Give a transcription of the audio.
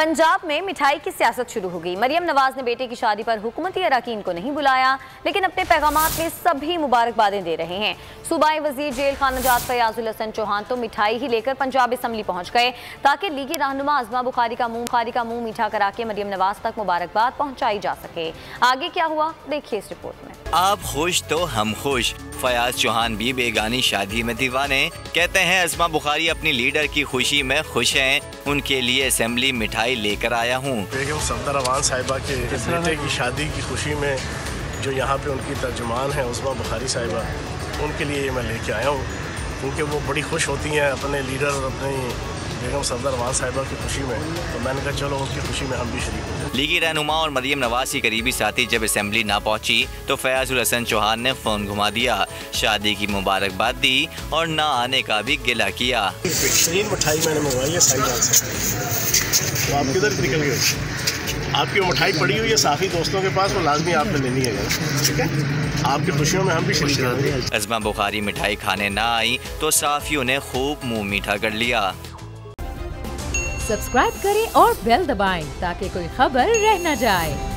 पंजाब में मिठाई की सियासत शुरू हो गई। मरियम नवाज ने बेटे की शादी पर हुकूमती अरकान को नहीं बुलाया, लेकिन अपने पैगामात में सभी मुबारकबादें दे रहे हैं। सूबाई वजीर जेल खानाजात फयाजुल हसन चौहान तो मिठाई ही लेकर पंजाब असम्बली पहुंच गए ताकि लीगी रहनुमा अज़मा बुखारी का मुंह मीठा करा के मरियम नवाज तक मुबारकबाद पहुंचाई जा सके। आगे क्या हुआ देखिए इस रिपोर्ट में। आप खुश तो हम खुश। फयाज चौहान भी बेगानी शादी में दीवाने। कहते हैं अज़मा बुखारी अपनी लीडर की खुशी में खुश हैं। उनके लिए असेंबली मिठाई लेकर आया हूँ। बेगम सफदर अवान साहिबा के बेटे की शादी की खुशी में जो यहाँ पे उनकी तर्जुमान है अज़मा बुखारी साहिबा, उनके लिए ये मैं लेके आया हूँ, क्योंकि वो बड़ी खुश होती हैं अपने लीडर और अपनी बेगम सफदर अवान साहिबा की खुशी में। तो मैंने कहा चलो उनकी खुशी में हम भी शरीक हो जाए। लीगी रहनुमा और मरियम नवाज की करीबी साथी जब असेंबली ना पहुंची तो फयाजुल हसन चौहान ने फोन घुमा दिया, शादी की मुबारकबाद दी और ना आने का भी गिला किया। बेहतरीन मिठाई मैंने मंगवाई है साईजान से। तो आप किधर निकल गए? आपकी मिठाई पड़ी हुई है साफी दोस्तों के पास, वो लाजमी आपने लेनी है, ठीक है? आपकी खुशियों में हम भी शरीक होंगे। अज़मा बुखारी मिठाई खाने ना आई तो साफियों ने खूब मुंह मीठा कर लिया। सब्सक्राइब करें और बेल दबाएं ताकि कोई खबर रह न जाए।